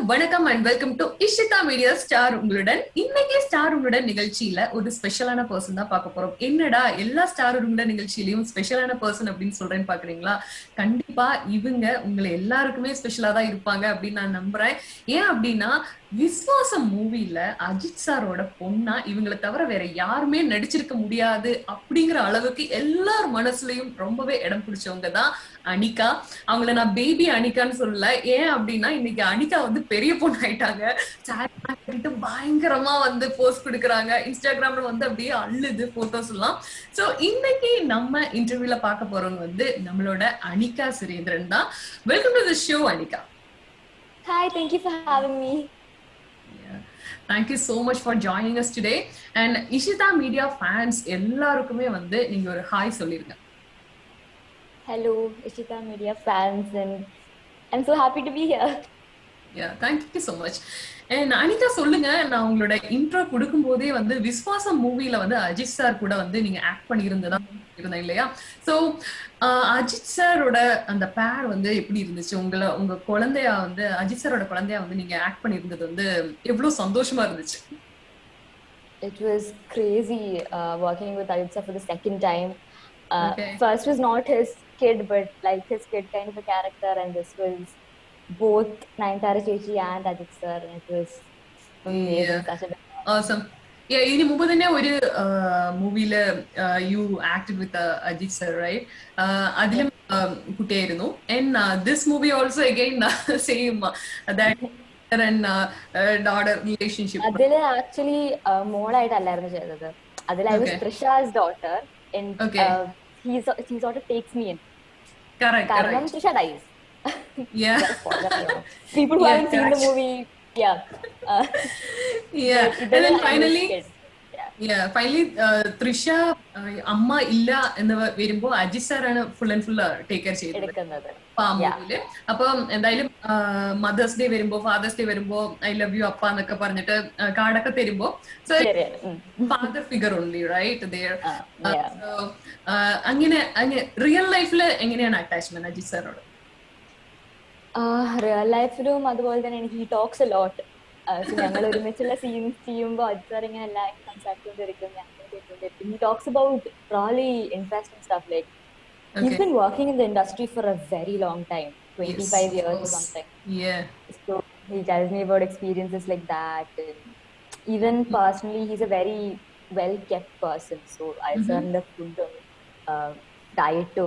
வணக்கம் and welcome to Ishita media star உங்களுடன். இன்னைக்கு ஸ்டார் உங்களுடன் நிகழ்ச்சியில ஒரு ஸ்பெஷலான பர்சன் தான் பார்க்க போறோம். என்னடா எல்லா ஸ்டார் உங்களுடன் நிகழ்ச்சியிலயும் ஸ்பெஷலான பர்சன் அப்படின்னு சொல்றேன்னு பாக்குறீங்களா? கண்டிப்பா இவங்க உங்களை எல்லாருக்குமே ஸ்பெஷலா தான் இருப்பாங்க அப்படின்னு நான் நம்புறேன். ஏன் அப்படின்னா விஸ்வாசம் மூவில அஜித் சாரோட பொண்ணா இவங்களை தவிர வேற யாருமே நடிச்சிருக்க முடியாது அப்படிங்கிற அளவுக்கு எல்லார் மனசுலயும் ரொம்பவே இடம் பிடிச்சவங்க தான் அனிகா. அவங்கள நான் பேபி அனிகான்னு சொல்லல. ஏன் அப்படின்னா இன்னைக்கு அனிகா வந்து பெரிய பொண்ணு ஆயிட்டாங்க. கட்டிட்டு பயங்கரமா வந்து போஸ்ட் கொடுக்குறாங்க. இன்ஸ்டாகிராம்ல வந்து அப்படியே அள்ளுது போட்டோஸ் எல்லாம். சோ இன்னைக்கு நம்ம இன்டர்வியூல பார்க்க போறவங்க வந்து நம்மளோட அனிகா சுரேந்திரன் தான். Welcome to the show Anika. Hi, thank you for having me. Thank you so much for joining us today. And Ishita Media fans எல்லாருக்குமே வந்து நீங்க ஒரு ஹாய் சொல்லிருங்க. Hello, Ishita Media fans, and I'm so happy to be here. Yeah, thank you so much. And Anitha சொல்லுங்க, நான் உங்களோட intro கொடுக்கும் போதே வந்து விஸ்வாசம் மூவில வந்து அஜித் சார் கூட வந்து நீங்க ஆக்ட் பண்ணி இருந்ததா இருந்தேன் இல்லையா? சோ அஜித் சாரோட அந்த பேர் வந்து எப்படி இருந்துச்சு? உங்க குழந்தையா வந்து அஜித் சாரோட குழந்தையா வந்து நீங்க ஆக்ட் பண்ணி இருந்தது வந்து எவ்வளவு சந்தோஷமா இருந்துச்சு? It was crazy working with Ajit sir for the second time. Okay. First was not his kid, but like his kid kind of a character, and this was both Nayanthara Chechi and Ajit sir, and it was amazing. Yeah. Such a Awesome. Yeah, ഇതിനു മുമ്പ് തന്നെ ഒരു മൂവിയില് U acted വിത്ത് Ajith sir, right? അതിലും കുട്ടിയായിരുന്നു. And this movie also again same daughter relationship. അതില് actually മോളായിട്ടല്ലായിരുന്നു ചെയ്തത്. അതിൽ I was Trisha's daughter, and he sort of takes me in. Correct. കാരണം Trisha dies. Yeah. People who haven't seen the movie, And then finally Trisha അമ്മ ഇല്ല എന്ന് വരുമ്പോ അജിത് സാറാണ് full and full take care ചെയ്തത് ആ മൂവിയില്. അപ്പൊ എന്തായാലും മദേഴ്സ് ഡേ വരുമ്പോ ഫാദേഴ്സ് ഡേ വരുമ്പോ ഐ ലവ് യു അപ്പ എന്നൊക്കെ പറഞ്ഞിട്ട് കാർഡൊക്കെ തരുമ്പോ ഫാദർ ഫിഗർ ഓൺലി, റൈറ്റ്? അങ്ങനെ റിയൽ ലൈഫില് എങ്ങനെയാണ് അറ്റാച്ച്മെന്റ് അജിത് സാറോട്? റിയൽ ലൈഫിലും അതുപോലെ തന്നെ ഹി ടോക്സ് എ ലോട്ട്. ഞങ്ങൾ ഒരുമിച്ചുള്ള സീൻസ് ചെയ്യുമ്പോൾ അജിത് സാർ ഇങ്ങനെ എല്ലാം സംസാരിച്ചുകൊണ്ടിരിക്കും. He talks about really interesting stuff. Like he's been working in the industry for a very long time, 25 years or something. Yeah. So he tells me about experiences like that. And even personally, he's a very well-kept person. So I learned the food, diet,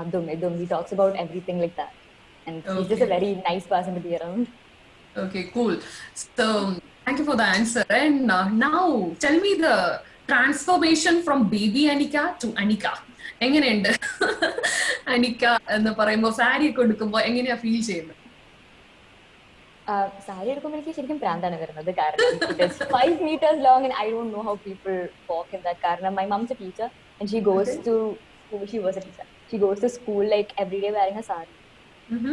adum. He talks about everything like that. And he's just a very nice person to be around. Okay, cool. So thank you for the answer. And now tell me the transformation from baby Anika to Anika. എങ്ങനെയുണ്ട് അനിക എന്ന് പറയുമ്പോ സാരി ഒക്കെ എടുക്കുമ്പോ എങ്ങനെയാ feel ചെയ്യുന്നത്? സാരി എടുക്കുമ്പോൾ എനിക്ക് ശരിക്കും പ്രാന്താണ് വരുന്നത്. കാരണം it is 5 meters long and I don't know how people walk in that. കാരണം my mom's a teacher and she was a teacher. She goes to school like every day wearing a sari.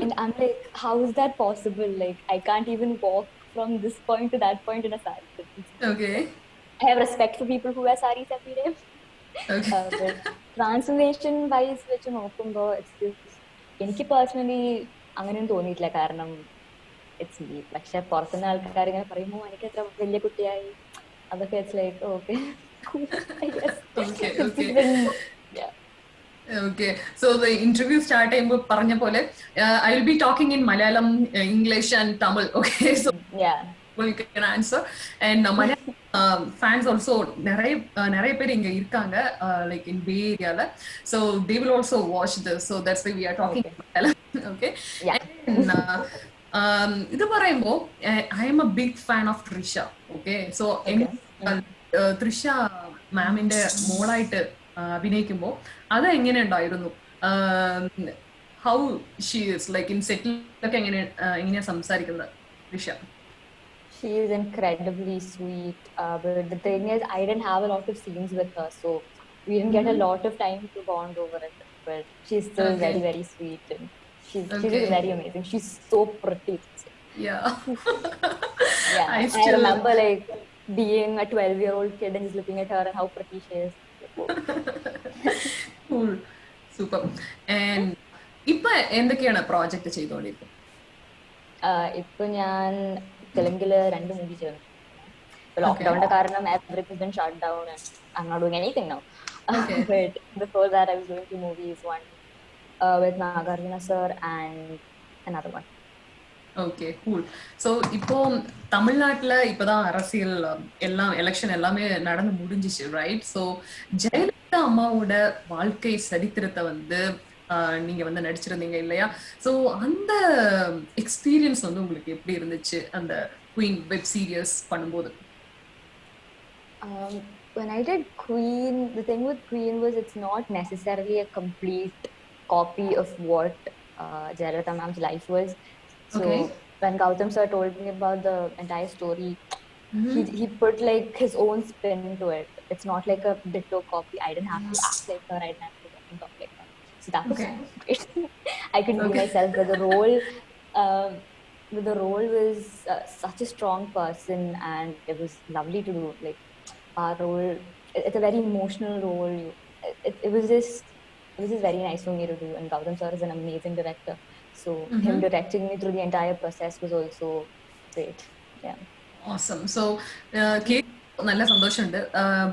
And I'm like, how is that possible? Like, I can't even walk from this point to that point in a sari. Okay. I have respect for people who wear saris every day. Okay. But transformation wise വെച്ച് നോക്കുമ്പോൾ എനിക്ക് personally അങ്ങനെയൊന്നും തോന്നിയിട്ടില്ല. കാരണം it's me. പക്ഷെ പുറത്തുനിന്ന് ആൾക്കാർ ഇങ്ങനെ പറയുമ്പോൾ എനിക്ക് എത്ര വലിയ കുട്ടിയായി അതൊക്കെ it's like okay. Okay, so the interview start ചെയ്യുമ്പോൾ പറഞ്ഞ പോലെ I will be talking in Malayalam, English and Tamil. Okay, so you can answer. And Malayalam fans also நிறைய பேர் இங்க இருக்காங்க like in Bay Area, so they will also watch this, so that's why we are talking in Malayalam. Okay. ഇത് പറയുമ്പോൾ I am a big fan of Trisha. Okay, so Trisha മാമിന്റെ മോളായിട്ട് അഭിനയിക്കുമ്പോ അത് എങ്ങനെ ഉണ്ടായിരുന്നു? How she is like in സെറ്റിൽ ഒക്കെ എങ്ങനെയാ സംസാരിക്കുന്നത് Risha? She is incredibly sweet, but the thing is I didn't have a lot of scenes with her, so we didn't get a lot of time to bond over it. But she's still very, very sweet, and she's very amazing. She's so pretty. I remember like being a 12-year-old kid and just looking at her and how pretty she is. Cool. Super. And ഇപ്പൊ എന്തൊക്കെയാണ് project ചെയ്തോണ്ടിരിക്കുന്നത്? ഇപ്പൊ ഞാൻ തെലുങ്കില് 2 movie ചെയ്തു. ലോക്ക്ഡൌണിന്റെ കാരണം everything has been shut down and I'm not doing anything now. Okay. But before that I was doing 2 movies, one with Nagarjuna sir and another one. Okay cool. So இப்போ தமிழ்நாட்டுல இப்பதான் அரசியல் எல்லாம் election எல்லாமே நடந்து முடிஞ்சிச்சு, ரைட்? ஸோ ஜெயலலிதா அம்மாவோட வாழ்க்கை சரித்திரத்தை வந்து நீங்க வந்து நடிச்சிருந்தீங்க இல்லையா? ஸோ அந்த எக்ஸ்பீரியன்ஸ் வந்து உங்களுக்கு எப்படி இருந்துச்சு அந்த குயின் வெப் சீரியஸ் பண்ணும்போது? When I did Queen, the thing with Queen was it's not necessarily a complete copy of what Jayalalitha ma'am's life was. So when Gautam sir told me about the entire story, he put like his own spin to it. It's not like a ditto copy. I didn't have to act like her. I didn't have to talk like her. So that was great. I could be myself. But the role was such a strong person, and it was lovely to do. Like our role, it's a very emotional role. It was just very nice for me to do. And Gautam sir is an amazing director. So him directing me through the entire process was also great. Yeah. Awesome. So നല്ല സന്തോഷമുണ്ട്.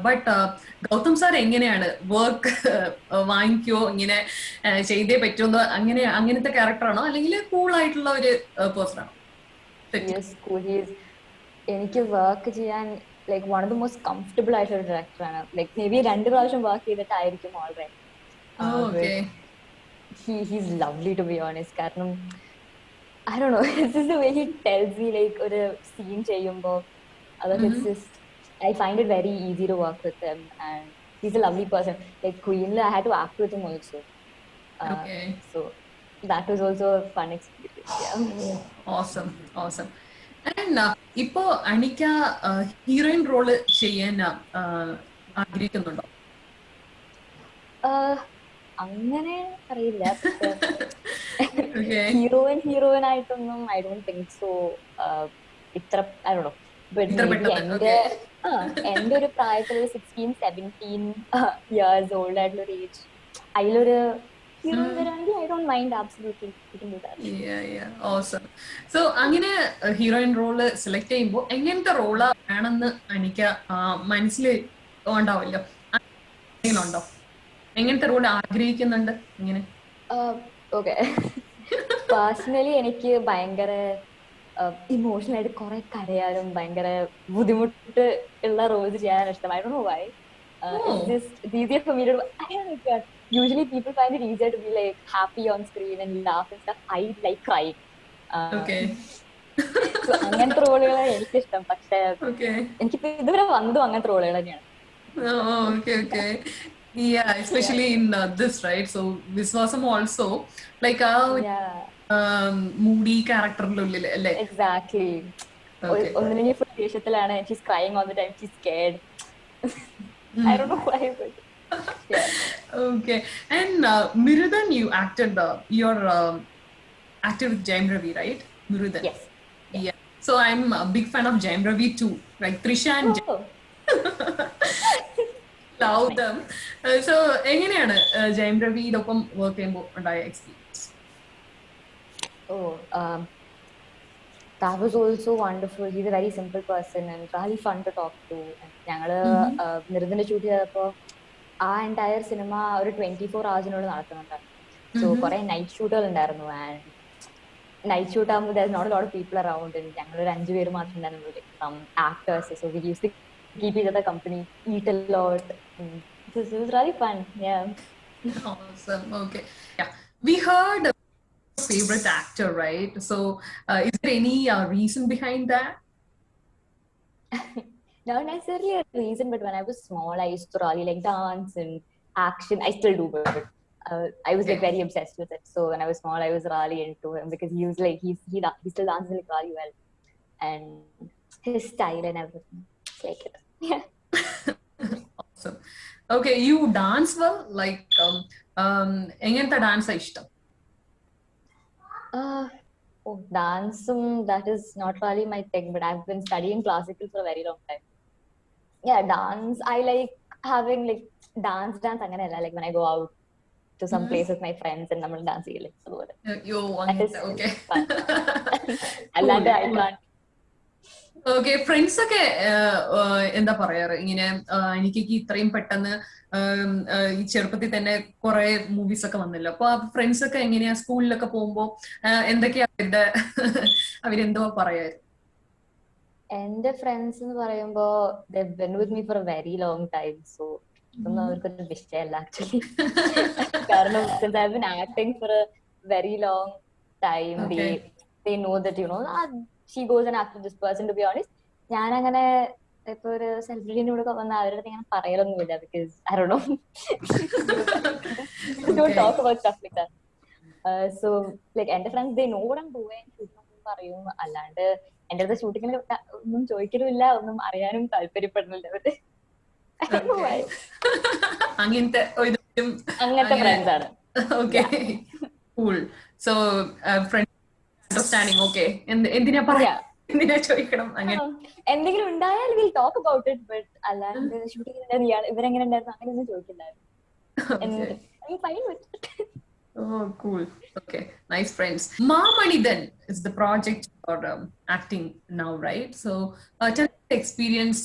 But Gautam sir എങ്ങനെയാണ് work വാങ്ങിക്കോ ഇങ്ങനെ ചെയ്തേ പറ്റുമെന്നോ അങ്ങനത്തെ ക്യാരക്ടറാണോ അല്ലെങ്കിൽ cool ആയിട്ടുള്ള ഒരു പേഴ്സൺ ആണോ? എനിക്ക് വർക്ക് ചെയ്യാൻ like one of the most comfortable ആയിട്ടുള്ള ഡയറക്ടറാണ്. ലൈക്ക് മേ ബി 2 പ്രാവശ്യം വർക്ക് ചെയ്തിട്ടായിരിക്കും already. He's lovely, to be honest. Karanam, I don't know, it's just the way he tells me like a scene cheyumbo, it's just I find it very easy to work with him, and he's a lovely person. Like Queen, I had to act with him also. So that was also a fun experience. Yeah. Awesome. And ipo Anika heroine role cheyan ആഗ്രഹിക്കുന്നുണ്ടോ? അങ്ങനെ അറിയില്ല. Heroine ആയിട്ടൊന്നും I don't think so. ഇത്ര I don't no. എന്റെ ഒരു പ്രായത്തിൽ 16-17 years old ആയിട്ടുള്ള ഒരു ഏജ് അതിലൊരു ഹീറോയിൻ വരാണെങ്കിൽ I don't mind absolutely. So അങ്ങനെ ഹീറോയിൻ റോള് സെലക്ട് ചെയ്യുമ്പോൾ എങ്ങനത്തെ റോളാ വേണമെന്ന് എനിക്ക് മനസ്സിൽ ഉണ്ടാവില്ലോ? ഉണ്ടോ എങ്ങനത്തെ റോൾ ആഗ്രഹിക്കുന്നുണ്ട്? ഇങ്ങനെ ഓക്കെ. പേഴ്സണലി എനിക്ക് ഭയങ്കര ഇമോഷണൽ ആയിട്ട് കുറെ കരയാനും ഭയങ്കര ബുദ്ധിമുട്ട് ഉള്ള റോൾസ് ചെയ്യാനാണ് ഇഷ്ടം. I don't know why. It's easier for me to do. I don't know. Usually people find it easier to be like happy on screen and laugh and stuff. I like crying. So അങ്ങനത്തെ റോളുകളാണ് എനിക്കിഷ്ടം. പക്ഷെ എനിക്കിപ്പോ ഇതുവരെ വന്നതും അങ്ങനത്തെ റോളുകൾ തന്നെയാണ്. Yeah, especially in this, right? So Viswasam also like moody character alle. Exactly. Onninge full ദേശത്തിലാണ്. She's crying all the time. She's scared. I don't know why, but yeah. Okay. And Mirudan, you acted acted with Jayam Ravi, right? Mirudan. Yes. Yeah. So I'm a big fan of Jayam Ravi too. Like Trisha and love them. So എങ്ങനെയാണ് ജയം രവിയോടൊപ്പം work ചെയ്യുമ്പോൾ ഉണ്ടായ experience? That was also wonderful. He's a very simple person and really fun to talk to. ഞങ്ങള് നിരുദിന്റെ shoot ചെയ്തപ്പോ ആ entire cinema ഒരു 24 hours നടത്തുന്നുണ്ടായിരുന്നു. So കുറെ night ഷൂട്ടുകൾ ഉണ്ടായിരുന്നു. ആൻഡ് നൈറ്റ് ഷൂട്ട് ആകുമ്പോൾ there's not a lot of people around. ഞങ്ങൾ ഒരു 5 പേര് മാത്രമേ ഉണ്ടായിരുന്നുള്ളൂ, from actors. So we used to keep each other company, eat a lot. It was really fun. Yeah. Awesome. Okay. Yeah. We heard favorite actor, right? So is there any reason behind that? Not necessarily a reason, but when I was small, I used to really like dance and action. I still do, but I was like very obsessed with it. So when I was small, I was really into him because he was like he still dances like really well, and his style and everything. Like it. Yeah. Awesome. Okay, you dance well, like engantha dance ishtam? Dancing, that is not really my thing, but I've been studying classical for a very long time. Yeah, dance, I like having like dance anganella, like when I go out to some place with my friends and nammal dance cheyile. You want it, okay. Allanda I can't. Okay, friends ഒക്കെ എന്താ പറയാറ് ഇങ്ങനെ എനിക്ക് ഇത്രയും പെട്ടെന്ന് ഈ ചെറുപ്പത്തിൽ തന്നെ കുറെ മൂവീസ് ഒക്കെ വന്നല്ലോ. അപ്പൊ ഫ്രണ്ട്സ് ഒക്കെ എങ്ങനെയാ സ്കൂളിലൊക്കെ പോകുമ്പോ എന്തൊക്കെയാ അവരുടെ അവരെന്തോ പറയാറ്? എന്റെ ഫ്രണ്ട്സ് എന്ന് പറയുമ്പോ they've been with me for a very long time, so ഇതൊന്നും അവർക്കൊരു വിഷയമല്ല ആക്ച്വലി. കാരണം since I've been acting for a very long time, Okay. they know that she goes and acts with this person. To be honest, ഞാൻ അങ്ങനെ ഇപ്പൊ ഒരു സെലിബ്രിറ്റിന്റെ കൂടെ വന്ന അവരുടെ അടുത്ത് ഇങ്ങനെ പറയലൊന്നുമില്ല, because I don't know. Just don't Okay. talk about stuff like that. So like എന്റെ friends they know what I'm doing, പറയും. അല്ലാണ്ട് എന്റെ അടുത്ത് ഷൂട്ടിങ്ങിന് ഒന്നും ചോദിക്കലുമില്ല, ഒന്നും അറിയാനും താല്പര്യപ്പെടുന്നില്ല അവര്. Okay. അങ്ങനത്തെ അങ്ങനത്തെ ഫ്രണ്ട്സ് ആണ്. Okay, cool. So friend understanding. Okay, എന്തിനാ പറയാ, എന്തിനാ ചോദിക്കണം അങ്ങനെ. എന്തെങ്കിലും ഉണ്ടായാൽ will talk about it, but അല്ലാണ്ട് ഷൂട്ടിങ്ങിന് ഇവരെങ്ങനെ ഉണ്ടായിരുന്നു അങ്ങനെയൊന്നും ചോദിക്കില്ലായിരുന്നു. Fine with it. Oh, cool. Okay, nice friends. Maamanidhan is the project for acting now, right? So, tell me the experience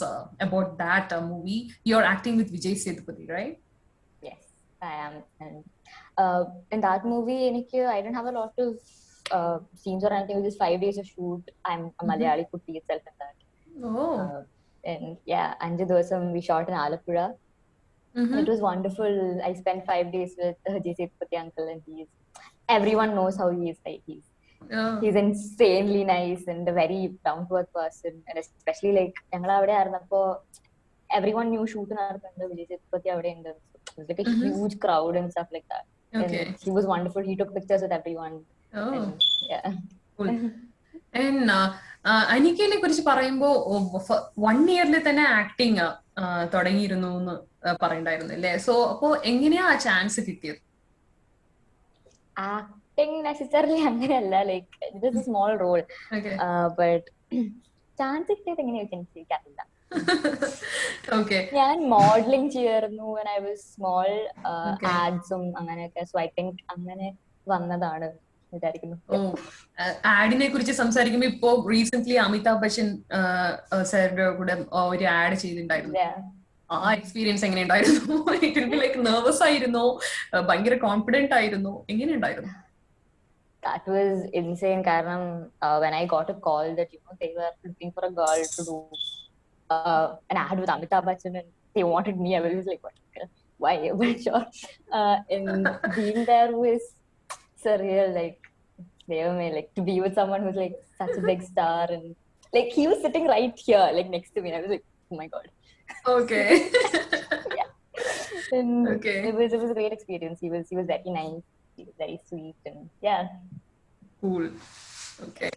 about that movie. You're acting with Vijay Sethupathi, right? Yes, I am. And in that movie, I didn't have a lot of scenes or anything. It was just 5 days of shoot. I'm a Malayali Kutti itself in that. Oh. And yeah, Anju Dosam we shot in Alappuzha. It was wonderful. I spent 5 days with Vijay Sethupathi uncle, and everyone knows how he is. Like he's insanely nice and a very down to earth person. And especially like everyone knew shoot നടക്കുന്നുണ്ട്, Vijay Sethupathi അവിടെ ഉണ്ട്. It was like a huge crowd and stuff like that. Okay. And he was wonderful. He took pictures with everyone. Oh. And, yeah. Cool. And അനിക്കയെ കുറിച്ച് പറയുമ്പോ 1 ഇയറിൽ തന്നെ acting തുടങ്ങിയിരുന്നു എന്ന് പറയണ്ടായിരുന്നു അല്ലേ? സോ അപ്പോ എങ്ങനെയാ ആ ചാൻസ് കിട്ടിയത്? ആക്ടിങ് നെസസറിലി അങ്ങനെയല്ല, like it is a small role. But chance കിട്ടിയത് എങ്ങനെയാ എനിക്കറിയില്ല. ഞാൻ മോഡലിംഗ് ചെയ്യായിരുന്നു when I was small, ആഡ്സും അങ്ങനെയൊക്കെ. സോ ഐ തിങ്ക് അങ്ങനെ വന്നതാണ് വിചാരിക്കുന്നു. ആഡിനെ കുറിച്ച് സംസാരിക്കുമ്പോ ഇപ്പോ റീസെന്റ് അമിതാഭ് ബച്ചൻ സാറിന്റെ കൂടെ ഒരു ആഡ് ചെയ്തിട്ടുണ്ടായിരുന്നു. ആ എക്സ്പീരിയൻസ് എങ്ങനെയുണ്ടായിരുന്നു? ലൈക്ക് നെർവസ് ആയിരുന്നോ, ഭയങ്കര കോൺഫിഡന്റ് ആയിരുന്നോ, എങ്ങനെയുണ്ടായിരുന്നു? That was insane. കാരണം when I got a call that they were looking for a girl to do an ad with Amitabh Bachchan and they wanted me, I was like, what? Why? But sure. And being there was surreal. Like like to be with someone who's like such a big star, and like he was sitting right here, like next to me. I was like, oh my god. Okay. Yeah. And it was a great experience. He was very nice. He was very sweet, and yeah. Cool. Okay.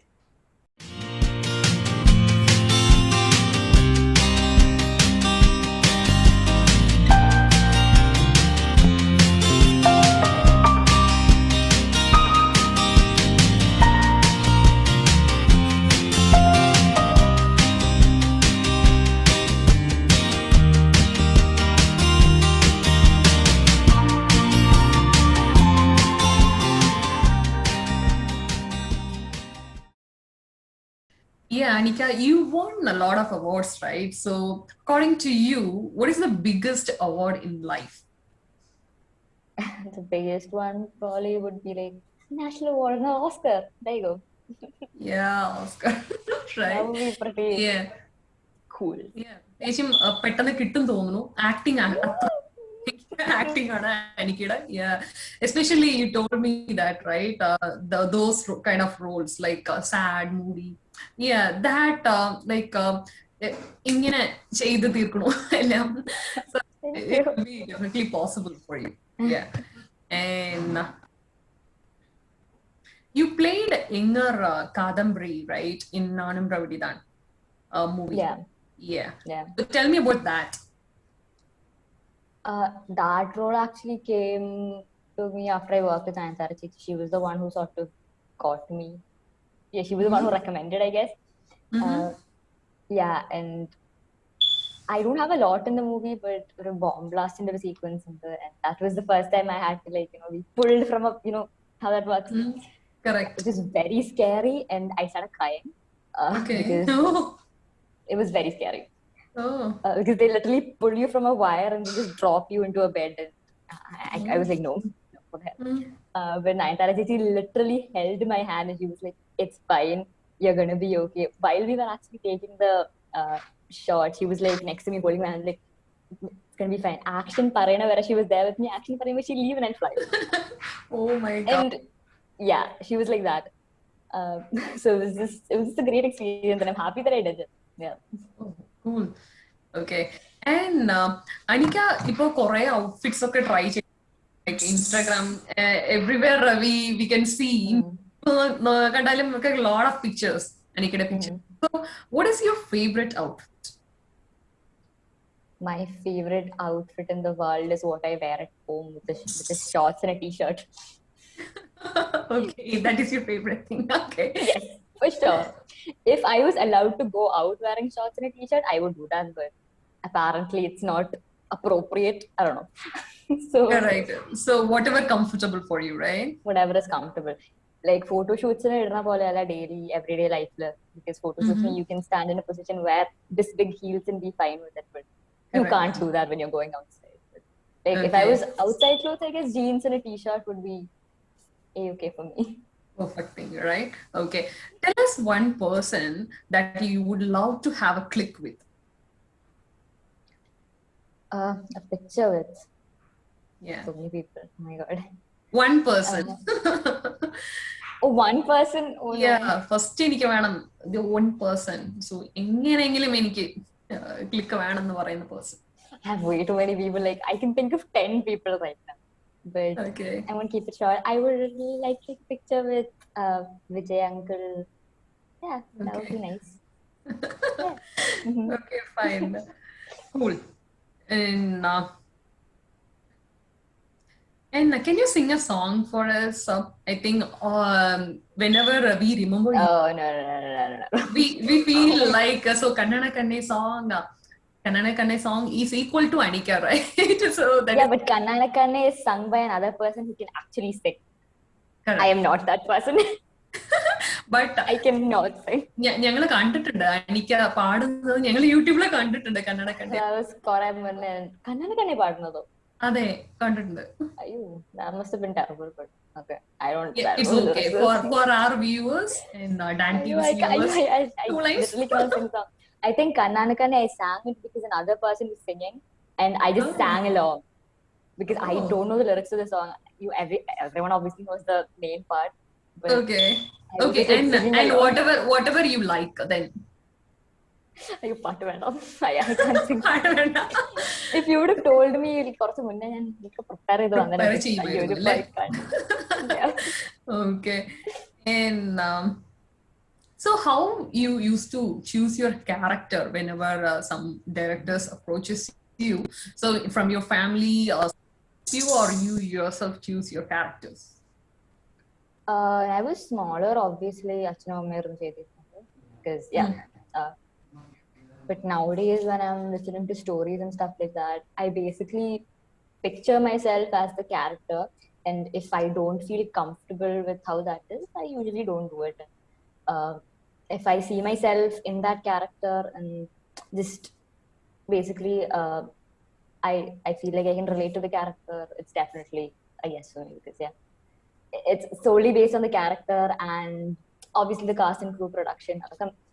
Yeah, Anika, you won a lot of awards, right? So, according to you, what is the biggest award in life? The biggest one probably would be like national award, no, Oscar. There you go. Yeah, Oscar. Right. That would be pretty cool. Yeah. ഏശം പെട്ടെന്ന് കിട്ടും തോന്നുന്നു. Acting ആണ് എനിക്കിടെ. Yeah, especially you told me that, right? Those kind of roles like sad, moody. Yeah, that like ഇങ്ങനെ ചെയ്ത് തീർക്കണോ എല്ലാം. So it will be definitely possible for you. Yeah. And you played Inger Kadambari, right, in Nanam Ravididan movie. Yeah. So tell me about that. That role actually came to me after I worked with Nayanthara Chichi. She was the one who sort of got me. Yeah, she was the one who recommended, I guess. Yeah, and I don't have a lot in the movie, but a bomb blast into the sequence, and that was the first time I had to be pulled from a, how that works. Correct. It was very scary, and I started crying. Okay. Because, It was very scary. Oh. Because they literally pull you from a wire and they just drop you into a bed. And I was like, no, what the hell. Mm. But Nayanthara Chichi literally held my hand and she was like, it's fine, you're gonna be okay. While we were actually taking the shot, she was like next to me holding my hand like, it's gonna be fine. Action parayana where she was there with me. Action parayana she'll leave and I'll fly. Oh my God. And yeah, she was like that. So it was just a great experience and I'm happy that I did it. Yeah. Oh, cool. Okay. And Anika, ipo kore outfits ഒക്കെ try ചെയ്തു. Like Instagram, everywhere we can see. കണ്ടാലും നമുക്ക് a lot of pictures. Anikയുടെ pictures. So, what is your favorite outfit? My favorite outfit in the world is what I wear at home with the shorts and a t-shirt. Okay, that is your favorite thing. Okay. Yes, for sure. If I was allowed to go out wearing shorts and a t-shirt, I would do that, but apparently it's not appropriate. I don't know. So Right. So whatever comfortable for you, right? whatever is comfortable. Like photo shoots in idna pole alla daily everyday life la, because photo shoots you can stand in a position where this big heels and be fine with it, but you Correct. can't do that when you're going outside. But, like if I Okay. was outside clothes, I guess jeans and a t-shirt would be okay for me. Perfect thing, right? Okay. Tell us one person that you would love to have a click with. A picture with Yeah. so many people. Oh my god. One person. Oh, one person. Oh no. Yeah. First എനിക്ക് വേണം the one person. So എങ്ങനെയെങ്കിലും എനിക്ക് click വേണം എന്ന് പറയുന്ന person. I have way too many people. Like I can think of 10 people right now. But Okay. I won't keep it short. I would really like to take a picture with Vijay uncle. Yeah, that would be nice. Yeah. Okay, fine. Cool. And can you sing a song for us? I think whenever we remember you, Oh no. we feel like so Kannana Kanne song is equal to Anika, right? So that Yeah, is but Kannana Kanne is sung by another person who can actually sing. correct. I am not that person. But I cannot sing. ഞങ്ങൾ കണ്ടിട്ടുണ്ട് അനിക്ക പാടുന്നത് ഞങ്ങൾ യൂട്യൂബിലെ കണ്ടിട്ടുണ്ട് കന്നഡ കണ്ടെ That was കുറെ മുന്നേ Kannana Kanne പാടുന്നതോ? അതെ കണ്ടിട്ടുണ്ട്. Ayyo, that must have been terrible, but okay. I don't. Yeah, I it's don't know the okay lyrics. for our viewers and Dan Ayyo, TV's viewers. I Two lines. literally can't sing song. I think Kannana Kanne I sang it because another person was singing, and I just Oh. sang along because I Oh. don't know the lyrics to the song. Everyone obviously knows the main part, but Okay. I was Okay, just, like, singing and along. whatever you like then. Ayyo, പാട്ട് വേണ്ട. I can't sing. പാടണ്ട. If you would have told me കുറച്ച് മുന്നേ ഞാൻ prepare ചെയ്ത് Prepare വന്നേനെ. ചെയ്യുമായിരുന്നു, Ayyo, അല്ലേ? I can't. Yeah. Okay. And so how you used to choose your character whenever some directors approaches you? So from your family or you yourself choose your characters? I was smaller, obviously. Achana Ammayarum ചെയ്തിരുന്നത് because yeah. But nowadays, when I'm listening to stories and stuff like that, I basically picture myself as the character, and if I don't feel comfortable with how that is, I usually don't do it. If I see myself in that character and just basically I feel like I can relate to the character, it's definitely a yes for me because yeah, it's solely based on the character and obviously the cast and crew production.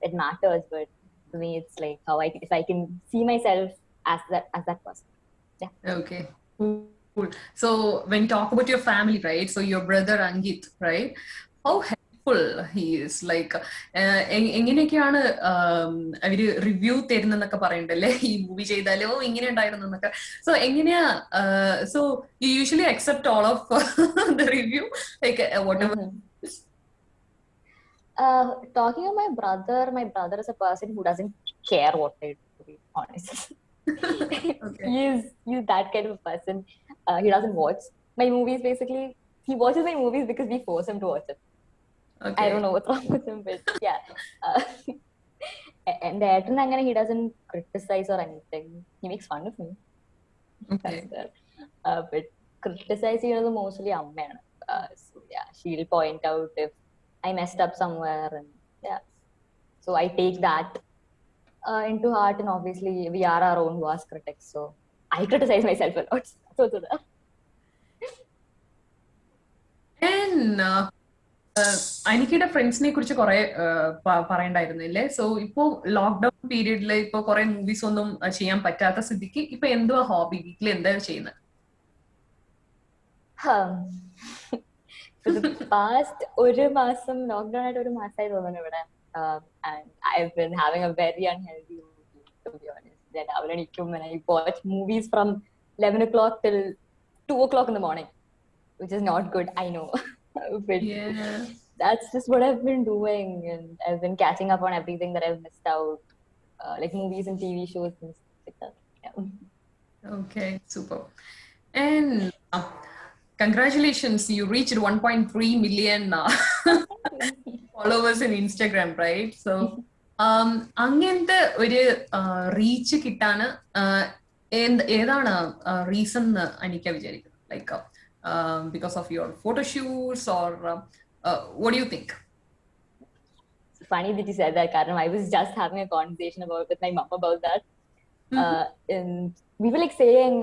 It matters, but for me, it's like how if I can see myself as that person. Yeah. Okay. Cool. So when you talk about your family, right? So your brother Angit, right? How helpful he is. Like എങ്ങനെയൊക്കെയാണ് അവര് review തരുന്നൊക്കെ പറയണ്ടല്ലേ ഈ movie ചെയ്താലോ ഇങ്ങനെ ഉണ്ടായിരുന്നു എന്നൊക്കെ. So എങ്ങനെയാ so you usually accept all of the review like whatever. Talking of my brother is a person who doesn't care what I do, to be honest. Okay. He's that kind of a person. He doesn't watch my movies basically. He watches my movies because we force him to watch it. Okay. I don't know what's wrong with him, but yeah. And Ayrton Angana, he doesn't criticize or anything. He makes fun of me. Okay. But criticizing is mostly Amma. So yeah, she'll point out if I messed up somewhere, and yeah. So I take that into art, and obviously we are our own worst critics, so I criticize myself a lot. So that. And അനിക്കയുടെ ഫ്രണ്ട്സിനെ കുറിച്ച് കുറെ പറയണ്ടായിരുന്നില്ലേ? So ഇപ്പോ lockdown പീരീഡില് ഇപ്പൊ കുറെ movies ഒന്നും ചെയ്യാൻ പറ്റാത്ത സ്ഥിതിക്ക് ഇപ്പൊ എന്തുവാ ഹോബി? വീട്ടിൽ എന്താ ചെയ്യുന്നത്? For the past ഒരു മാസം ലോക്ക്ഡൌൺ ആയിട്ട് ഒരു മാസമായി തോന്നുന്നു ഇവിടെ. And I've been having a very unhealthy routine, to be honest. That രാവിലെ എണീക്കും and I watch movies from 11 o'clock till 2 o'clock in the morning, which is not good, I know. But Yeah. that's just what I've been doing, and I've been catching up on everything that I've missed out, like movies and TV shows and stuff like that. Yeah. Okay, super. And congratulations, you reached 1.3 million followers in Instagram, right? So അങ്ങനത്തെ ഒരു reach കിട്ടാന് ഏതാണ് reason എന്ന് എനിക്ക് വിചാരിക്കുന്നത്? Like because of your photo shoots, or what do you think? It's funny that you said that, Karan. I was just having a conversation with my mom about that. And we were like saying,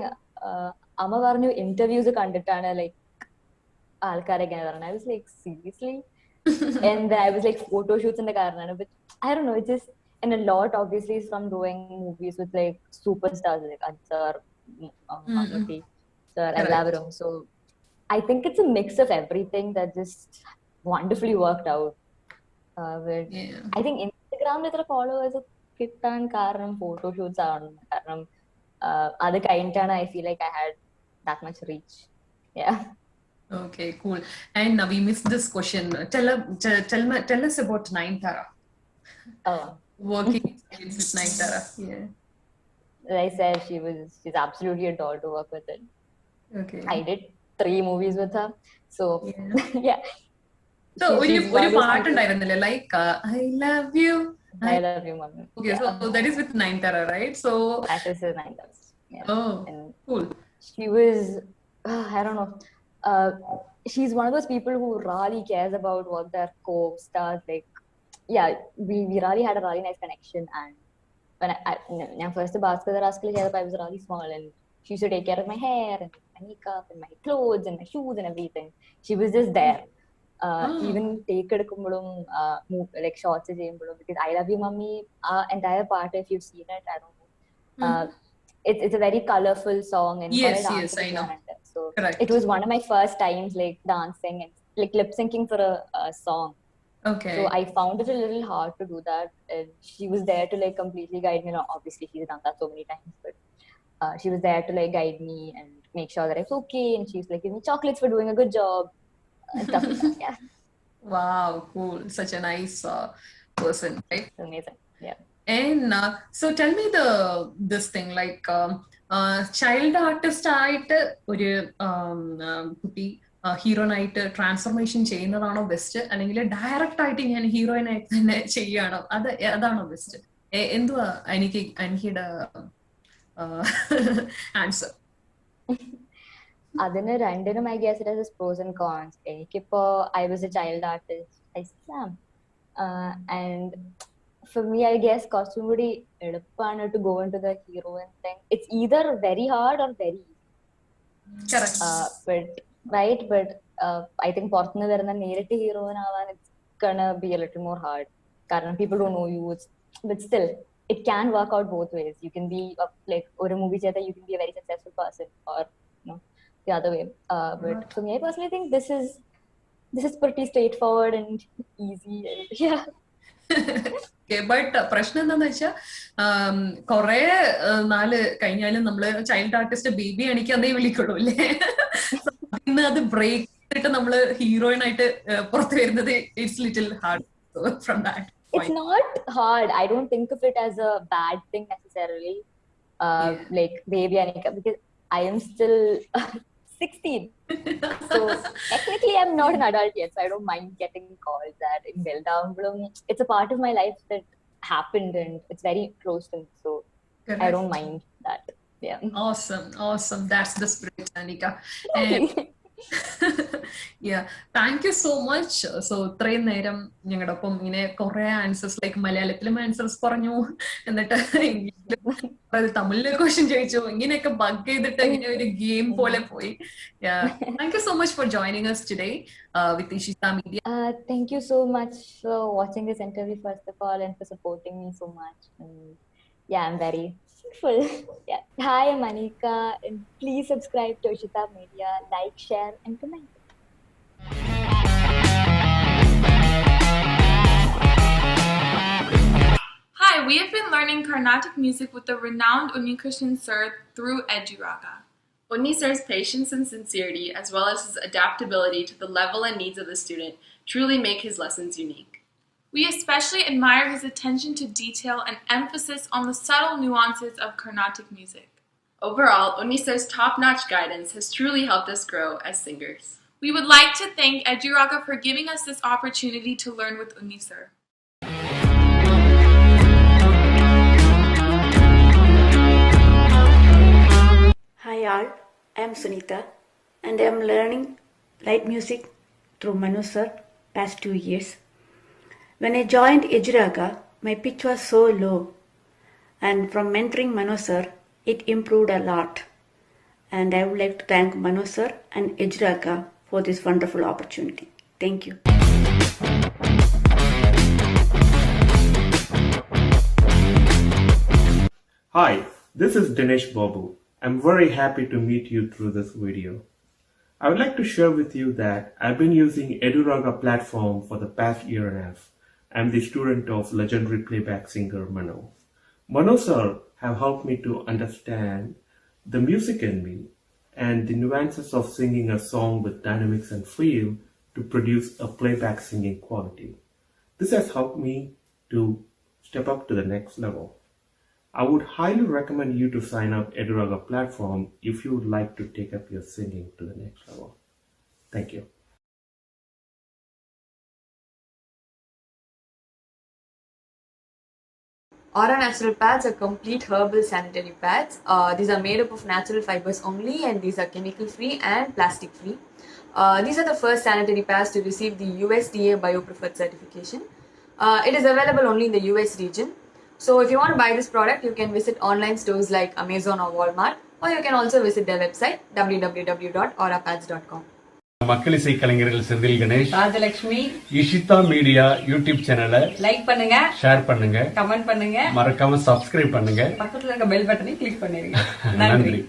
Amma varnu interviews kandittana like alkare iങ്ങനെ പറഞ്ഞു. I was like, seriously? And then I was like, photo shoots in the Karan. But I don't know, it's just, and a lot obviously is from doing movies with like superstars like Ajjar, Mammootty, sir, എല്ലാവരും. So I think it's a mix of everything that just wonderfully worked out. I think Instagram ഇത്ര followers കിട്ടാൻ കാരണം photo shoots ആണ്. കാരണം അത് കഴിഞ്ഞിട്ടാണ് I feel like I had that much reach. Yeah. Okay, cool. And now we missed this question. Tell us about Nayanthara. Oh. Working experience with Nayanthara. Yeah. As I said, she's absolutely a doll to work with it. Okay. I did 3 movies with her. So yeah. So ഒരു പാട്ട് ഉണ്ടായിരുന്നില്ലേ, like I love you. I love you, mommy. Okay, so that is with Nayanthara, right? So that is with Nayanthara. Yeah. Oh, and cool. She was, I don't know. She's one of those people who really cares about what their co-stars like. Yeah, we really had a really nice connection. And when I first Bhaskar Raskal, I was really small, and she used to take care of my hair and my makeup and my clothes and my shoes and everything. She was just there. Even take എടുക്കുമ്പോഴും like shots ചെയ്യുമ്പോഴും, because I Love You Mummy, entire part, if you've seen it, I don't know, it's a very colorful song, and yes, I know. So correct. It was one of my first times like dancing and like lip syncing for a song. Okay. So I found it a little hard to do that, and she was there to like completely guide me. Now, obviously she's done that so many times, but she was there to like guide me and make sure that it's okay, and she's like, give me chocolates for doing a good job and stuff like that. Yeah. Wow, cool. Such a nice person, right? It's amazing. Yeah. And so tell me this thing, like child artist ആയിട്ട് ഒരു കുട്ടി ഹീറോയിനായിട്ട് transformation ചെയ്യുന്നതാണോ best, അല്ലെങ്കിൽ direct ആയിട്ട് ഞാൻ ഹീറോയിനായിട്ട് തന്നെ ചെയ്യാണോ, അതാണോ best? എന്തുവാ എനിക്കിയുടെ ആൻസർ? അതിന് രണ്ടിനും I guess it has its pros and cons. എനിക്കിപ്പോ I was a child artist, I still am, and for me I guess കുറച്ചും കൂടി എളുപ്പമാണ് to go into the heroine thing. It's either very hard or very easy. Correct. But I think പുറത്തുനിന്ന് വരുന്ന നേരിട്ട് heroine ആവാൻ it's gonna be a little more hard കാരണം people don't know you. But still it can work out both ways. You can be like ഒരു movie ചെയ്താൽ you can be a very successful person, or the other way. But for me, I personally think this is pretty straightforward and easy. Yeah. But പ്രശ്നം എന്താന്ന് വെച്ചാൽ കൊറേ നാള് കഴിഞ്ഞാലും നമ്മള് child artist baby അണിക്കന്നേ വിളിക്കുള്ളൂ അല്ലേ? ഇന്ന് അത് ബ്രേക്ക് ചെയ്തിട്ട് നമ്മള് ഹീറോയിൻ ആയിട്ട് പുറത്തു വരുന്നത് it's little hard from that. It's not hard. I don't think of it as a bad thing necessarily. Like baby Anika, because I am still 16. So technically I'm not an adult yet, so I don't mind getting called that in Beldaambulum. It's a part of my life that happened, and it's very close to me, so correct. I don't mind that. Yeah. Awesome. That's the spirit, Anika. And thank you so much. So ഇത്രയും നേരം ഞങ്ങളുടെ ഒപ്പം ഇങ്ങനെ കുറെ answers like മലയാളത്തിലും answers പറഞ്ഞു, എന്നിട്ട് ഇംഗ്ലീഷിലും തമിഴിലെ ക്വസ്റ്റ്യൻ ചോദിച്ചു, ഇങ്ങനെയൊക്കെ ബഗ് ചെയ്തിട്ട് ഇങ്ങനെ ഒരു ഗെയിം പോലെ പോയി. Thank you so much for joining us today with Ishita Media. Thank you so much for watching this interview, first of all, and for supporting me so much. Yeah, I'm very full. Yeah. Hi, I'm Anika, and please subscribe to Ishita Media, like, share, and comment. Hi, we have been learning Carnatic music with the renowned Unnikrishnan sir through EduRaga. Unni sir's patience and sincerity, as well as his adaptability to the level and needs of the student, truly make his lessons unique. We especially admire his attention to detail and emphasis on the subtle nuances of Carnatic music. Overall, Unni sir's top-notch guidance has truly helped us grow as singers. We would like to thank EduRaga for giving us this opportunity to learn with Unni sir. Hi all, I am Sunita and I am learning light music through Manu sir past 2 years. When I joined EduRaga, my pitch was so low, and from mentoring Manu sir, it improved a lot. And I would like to thank Manu sir and EduRaga for this wonderful opportunity. Thank you. Hi, this is Dinesh Babu. I'm very happy to meet you through this video. I would like to share with you that I've been using EduRaga platform for the past year and a half. I'm the student of legendary playback singer Mano. Mano sir have helped me to understand the music in me and the nuances of singing a song with dynamics and feel to produce a playback singing quality. This has helped me to step up to the next level. I would highly recommend you to sign up EduRaga platform if you would like to take up your singing to the next level. Thank you. Aura Natural Pads are complete herbal sanitary pads. These are made up of natural fibers only, and these are chemical free and plastic free. These are the first sanitary pads to receive the USDA BioPreferred certification. It is available only in the US region. So if you want to buy this product, you can visit online stores like Amazon or Walmart, or you can also visit their website www.aurapads.com. மக்கள் இசை கலைஞர்கள் Senthil Ganesh, Rajalakshmi, Ishita media YouTube சேனலை like பண்ணுங்க, share பண்ணுங்க, comment பண்ணுங்க, மறக்காம subscribe பண்ணுங்க, பக்கத்துல இருக்க பெல் பட்டனை கிளிக் பண்ணிருங்க. நன்றி.